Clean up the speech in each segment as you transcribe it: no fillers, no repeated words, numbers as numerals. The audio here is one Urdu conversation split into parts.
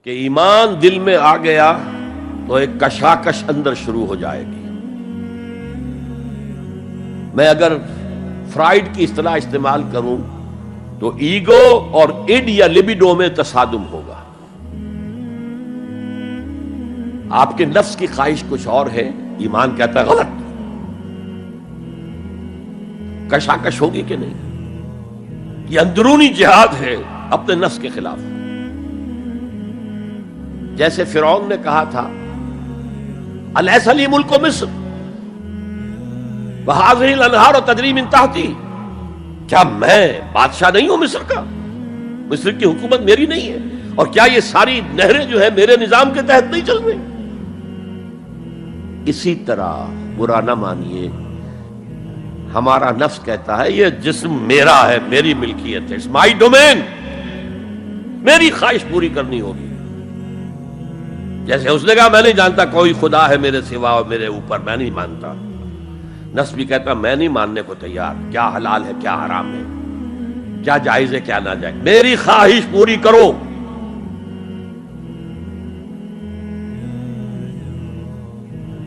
کہ ایمان دل میں آ گیا تو ایک کشاکش اندر شروع ہو جائے گی۔ میں اگر فرائیڈ کی اصطلاح استعمال کروں تو ایگو اور اڈ یا لبیڈو میں تصادم ہوگا۔ آپ کے نفس کی خواہش کچھ اور ہے، ایمان کہتا ہے غلط۔ کشاکش ہوگی کہ نہیں؟ یہ اندرونی جہاد ہے اپنے نفس کے خلاف۔ جیسے فرعون نے کہا تھا الیس لی ملک مصر وہذہ الانہار تجری من تحتی، کیا میں بادشاہ نہیں ہوں مصر کا؟ مصر کی حکومت میری نہیں ہے؟ اور کیا یہ ساری نہریں جو ہے میرے نظام کے تحت نہیں چل رہی؟ اسی طرح برا نہ مانیے، ہمارا نفس کہتا ہے یہ جسم میرا ہے، میری ملکیت ہے، اٹس مائی ڈومین، میری خواہش پوری کرنی ہوگی۔ جیسے اس نے کہا میں نہیں جانتا کوئی خدا ہے میرے سوا اور میرے اوپر، میں نہیں مانتا۔ نفس بھی کہتا میں نہیں ماننے کو تیار، کیا حلال ہے کیا حرام ہے، کیا جائز ہے کیا ناجائز، میری خواہش پوری کرو۔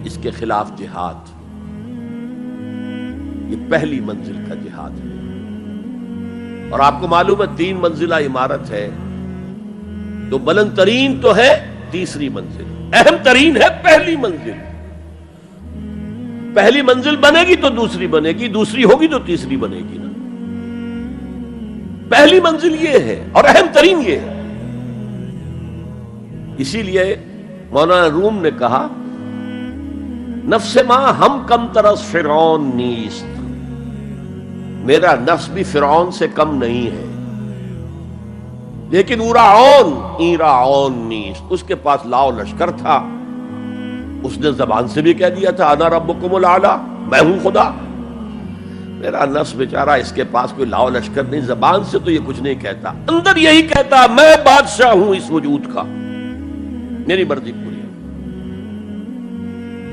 اس کے خلاف جہاد، یہ پہلی منزل کا جہاد ہے۔ اور آپ کو معلوم ہے 3 منزلہ عمارت ہے، تو بلند ترین تو ہے تیسری منزل، اہم ترین ہے پہلی منزل۔ پہلی منزل بنے گی تو دوسری بنے گی، دوسری ہوگی تو تیسری بنے گی نا۔ پہلی منزل یہ ہے اور اہم ترین یہ ہے۔ اسی لیے مولانا روم نے کہا نفس ماں ہم کم ترس فرعون نیست، میرا نفس بھی فرعون سے کم نہیں ہے، لیکن ایراعون نیست، اس کے پاس لاؤ لشکر تھا، اس نے زبان سے بھی کہہ دیا تھا انا ربکم الاعلی، میں ہوں خدا۔ میرا نفس بیچارہ اس کے پاس کوئی لاؤ لشکر نہیں، زبان سے تو یہ کچھ نہیں کہتا، اندر یہی کہتا میں بادشاہ ہوں اس وجود کا، میری مرضی پوری ہے۔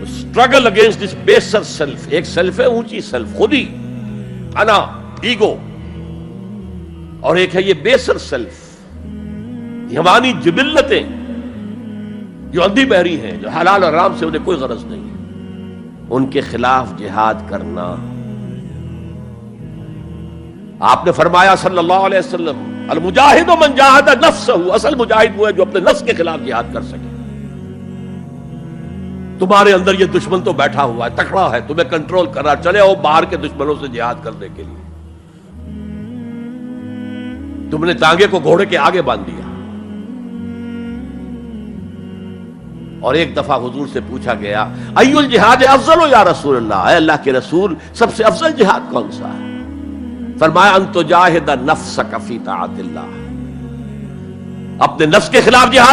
اسٹرگل اگینسٹ دس بیسر سیلف، ایک سیلف ہے اونچی سیلف، خودی، انا، ایگو، اور ایک ہے یہ بیسر سیلف، ہماری جبلتیں جو اندھی بہری ہیں، جو حلال اور حرام سے انہیں کوئی غرض نہیں ہے، ان کے خلاف جہاد کرنا۔ آپ نے فرمایا صلی اللہ علیہ وسلم المجاہد من جاہد نفسہ، اصل مجاہد وہ ہے جو اپنے نفس کے خلاف جہاد کر سکے۔ تمہارے اندر یہ دشمن تو بیٹھا ہوا ہے، تکڑا ہے، تمہیں کنٹرول کرنا، چلے آؤ باہر کے دشمنوں سے جہاد کرنے کے لیے۔ تم نے ٹانگے کو گھوڑے کے آگے باندھ دیا۔ اور ایک دفعہ حضور سے پوچھا گیا ای الجہاد افضل یا رسول اللہ، اے اللہ کے رسول سب سے افضل جہاد کون سا ہے؟ فرمایا ان تجاہد نفسک فی طاعت اللہ، اپنے نفس کے خلاف جہاد